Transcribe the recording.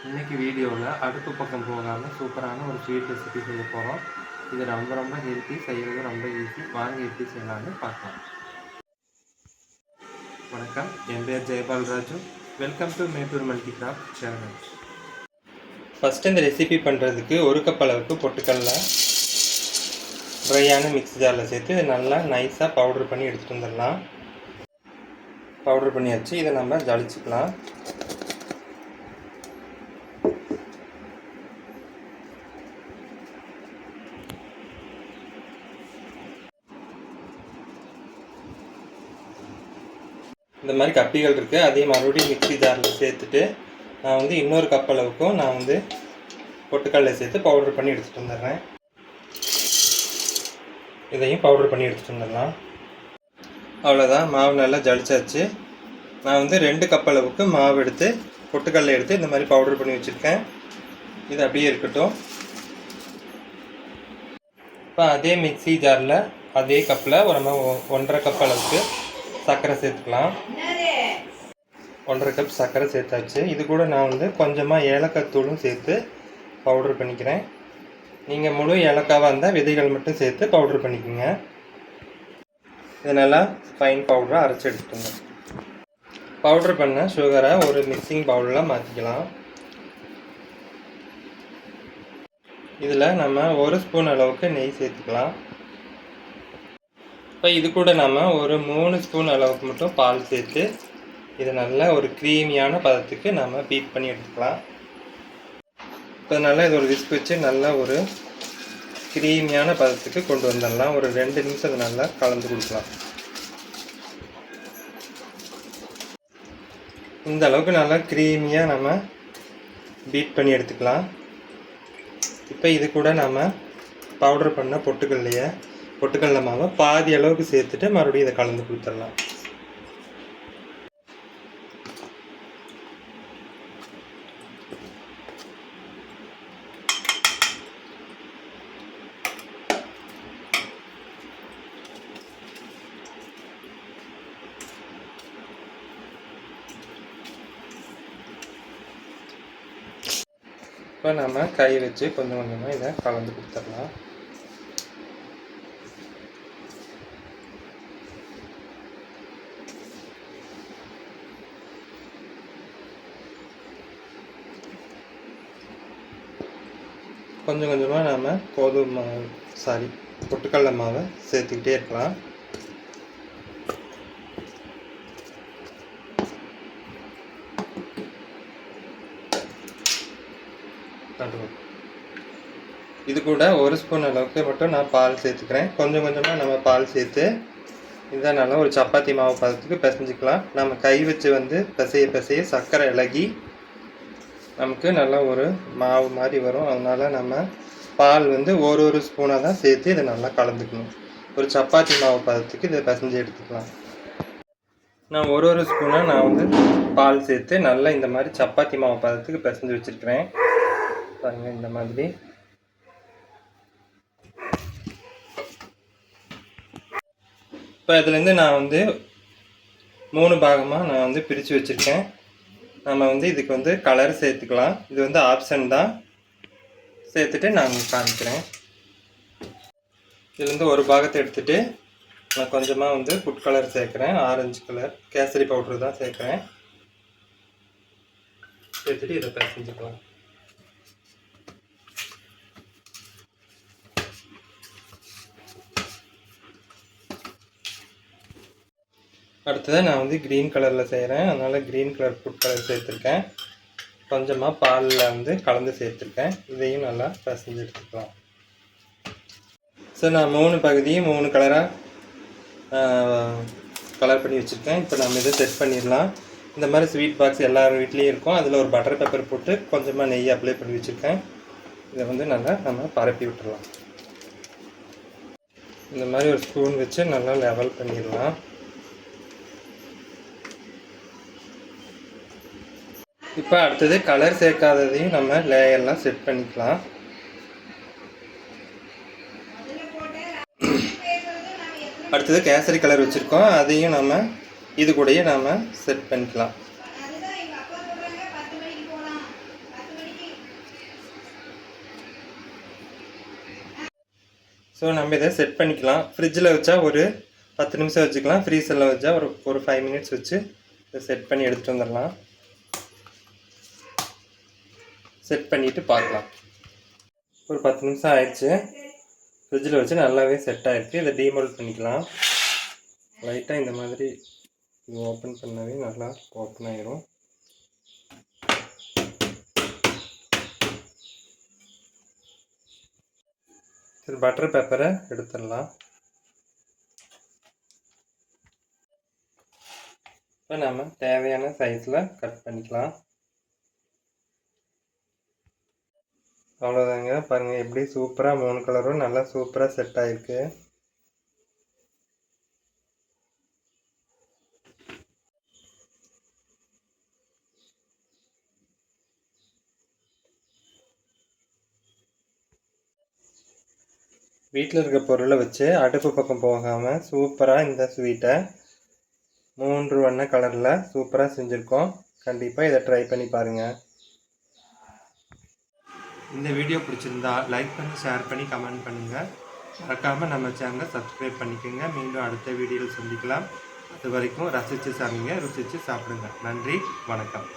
இன்றைக்கி வீடியோவில் அடுப்பு பக்கம் போகாமல் சூப்பரான ஒரு ஸ்வீட் ரெசிபி செய்ய போகிறோம். இது ரொம்ப ஹெல்த்தி, செய்கிறது ரொம்ப ஈஸி. வாங்க எப்படி செய்யலாம்னு பார்க்கலாம். வணக்கம், என் பேர் Jayapal Raju. Welcome to Mettur multi craft channel. First இந்த ரெசிபி பண்ணுறதுக்கு 1 கப் அளவுக்கு பொட்டுக்கடல ட்ரையான மிக்ஸி ஜாரில் சேர்த்து இதை நல்லா நைஸாக பவுட்ரு பண்ணி எடுத்துகிட்டு வந்துடலாம். பவுட்ரு பண்ணியாச்சு, இதை நம்ம ஜலிச்சுக்கலாம். இந்த மாதிரி கப்பிகள் இருக்குது, அதையும் மறுபடியும் மிக்ஸி ஜாரில் சேர்த்துட்டு நான் வந்து இன்னொரு கப் அளவுக்கும் நான் வந்து பொட்டுக்கடலை சேர்த்து பவுட்ரு பண்ணி எடுத்துகிட்டு வந்துடுறேன். இதையும் பவுட்ரு பண்ணி எடுத்துகிட்டு வந்துடலாம். அவ்வளோதான், மாவு நல்லா ஜலிச்சாச்சு. நான் வந்து 2 கப் அளவுக்கு மாவு எடுத்து பொட்டுக்கடலை எடுத்து இந்த மாதிரி பவுட்ரு பண்ணி வச்சுருக்கேன். இது அப்படியே இருக்கட்டும். இப்போ அதே மிக்ஸி ஜாரில் அதே கப்பில் ஒரு 1.5 கப் அளவுக்கு சர்க்கரை சேர்த்துக்கலாம். 1.5 கப் சர்க்கரை சேர்த்தாச்சு. இது கூட நான் வந்து கொஞ்சமாக ஏலக்காய் தூளும் சேர்த்து பவுட்ரு பண்ணிக்கிறேன். நீங்கள் முழு ஏலக்காவாக இருந்தால் விதைகள் மட்டும் சேர்த்து பவுட்ரு பண்ணிக்கோங்க. இது நல்லா ஃபைன் பவுடராக அரைச்சி எடுத்துக்கோங்க. பவுட்ரு பண்ண சுகரை ஒரு மிக்சிங் பவுலில் மாற்றிக்கலாம். இதில் நம்ம 1 ஸ்பூன் அளவுக்கு நெய் சேர்த்துக்கலாம். இப்போ இது கூட நம்ம ஒரு 3 ஸ்பூன் அளவுக்கு மட்டும் பால் சேர்த்து இது நல்லா ஒரு க்ரீமியான பதத்துக்கு நம்ம பீட் பண்ணி எடுத்துக்கலாம். இப்போ நல்லா இது ஒரு விஸ்க் வச்சு நல்லா ஒரு க்ரீமியான பதத்துக்கு கொண்டு வந்துடலாம். ஒரு 2 நிமிஷம் அதை நல்லா கலந்து கொடுக்கலாம். இந்த அளவுக்கு நல்லா க்ரீமியாக நம்ம பீட் பண்ணி எடுத்துக்கலாம். இப்போ இது கூட நம்ம பவுட்ரு பண்ண பொட்டுக்கடலை மாவை பாதி அளவுக்கு சேர்த்துட்டு மறுபடியும் இதை கலந்து கொடுத்துடலாம். இப்போ நம்ம கை வச்சு கொஞ்சம் கொஞ்சமாக இதை கலந்து கொடுத்துடலாம். கொஞ்சம் கொஞ்சமாக நம்ம பொட்டுக்கடலை மாவை சேர்த்துக்கிட்டே இருக்கலாம். இது கூட 1 ஸ்பூன் அளவுக்கு மட்டும் நான் பால் சேர்த்துக்கிறேன். கொஞ்சம் கொஞ்சமாக நம்ம பால் சேர்த்து இதை நல்லா ஒரு சப்பாத்தி மாவு பதத்துக்கு பிசைஞ்சிக்கலாம். நம்ம கை வச்சு வந்து பிசைய சர்க்கரை இலகி நமக்கு நல்லா ஒரு மாவு மாதிரி வரும். அதனால் நம்ம பால் வந்து ஒரு ஸ்பூனாக தான் சேர்த்து இதை நல்லா கலந்துக்கணும். ஒரு சப்பாத்தி மாவு பதத்துக்கு இதை பிசைஞ்சு எடுத்துக்கலாம். நான் ஒரு ஸ்பூனாக நான் வந்து பால் சேர்த்து நல்லா இந்த மாதிரி சப்பாத்தி மாவு பதத்துக்கு பிசைஞ்சு வச்சுருக்கிறேன். பாருங்கள், இந்த மாதிரி. இப்போ இதுலேருந்து நான் வந்து 3 பாகமாக நான் வந்து பிரித்து வச்சுருக்கேன். நம்ம வந்து இதுக்கு வந்து கலர் சேர்த்துக்கலாம். இது வந்து ஆப்ஷன் தான். சேர்த்துட்டு நான் காமிக்கிறேன். இதுலேருந்து ஒரு பாகத்தை எடுத்துகிட்டு நான் கொஞ்சமாக வந்து ஃபுட் கலர் சேர்க்குறேன். ஆரஞ்சு கலர் கேசரி பவுட்ரு தான் சேர்க்குறேன். சேர்த்துட்டு இதை பிசைஞ்சுக்கலாம். அடுத்ததாக நான் வந்து க்ரீன் கலரில் செய்கிறேன். அதனால் க்ரீன் கலர் ஃபுட் கலர் சேர்த்துருக்கேன். கொஞ்சமாக பாலில் வந்து கலந்து சேர்த்துருக்கேன். இதையும் நல்லா பிசைஞ்சு எடுத்துக்கலாம். ஸோ நான் 3 பகுதியும் 3 கலராக கலர் பண்ணி வச்சுருக்கேன். இப்போ நம்ம இதை செட் பண்ணிடலாம். இந்த மாதிரி ஸ்வீட் பாக்ஸ் எல்லார் வீட்லேயும் இருக்கும். அதில் ஒரு பட்டர் பேப்பர் போட்டு கொஞ்சமாக நெய் அப்ளை பண்ணி வச்சுருக்கேன். இதை வந்து நல்லா நம்ம பரப்பி விட்டுடலாம். இந்த மாதிரி ஒரு ஸ்பூன் வச்சு நல்லா லெவல் பண்ணிடலாம். இப்போ அடுத்தது கலர் சேர்க்காததையும் நம்ம லேயர்லாம் செட் பண்ணிக்கலாம். அடுத்தது கேசரி கலர் வச்சுருக்கோம், அதையும் நம்ம இது கூடயே நாம் செட் பண்ணிக்கலாம். ஸோ நம்ம இதை செட் பண்ணிக்கலாம். ஃப்ரிட்ஜில் வச்சா ஒரு 10 நிமிஷம் வச்சுக்கலாம். ஃப்ரீசரில் வச்சா ஒரு 5 மினிட்ஸ் வச்சு இதை செட் பண்ணி எடுத்துகிட்டு வந்துடலாம். செட் பண்ணிவிட்டு பார்க்கலாம். ஒரு 10 நிமிஷம் ஆயிடுச்சு. ஃப்ரிட்ஜில் வச்சு நல்லாவே செட் ஆகிருக்கு. இதை டீமோல்ட் பண்ணிக்கலாம். லைட்டாக இந்த மாதிரி இது ஓப்பன் பண்ணவே நல்லா ஓப்பன் ஆகிரும். சரி, பட்டர் பேப்பரை எடுத்துடலாம். இப்போ நம்ம தேவையான சைஸில் கட் பண்ணிக்கலாம். அவ்வளோதாங்க. பாருங்கள் எப்படி சூப்பராக 3 கலரும் நல்லா சூப்பராக செட் ஆகிருக்கு. வீட்டில் இருக்க பொருளை வச்சு அடுப்பு பக்கம் போகாமல் சூப்பராக இந்த ஸ்வீட்டை 3 வண்ண கலரில் சூப்பராக செஞ்சுருக்கோம். கண்டிப்பாக இதை ட்ரை பண்ணி பாருங்கள். இந்த வீடியோ பிடிச்சிருந்தா லைக் பண்ணி, ஷேர் பண்ணி, கமெண்ட் பண்ணுங்கள். மறக்காமல் நம்ம சேனலை சப்ஸ்கிரைப் பண்ணிக்கோங்க. மீண்டும் அடுத்த வீடியோவில் சந்திக்கலாம். அது வரைக்கும் ரசித்து சாப்பிடுங்க, ருசித்து சாப்பிடுங்க. நன்றி, வணக்கம்.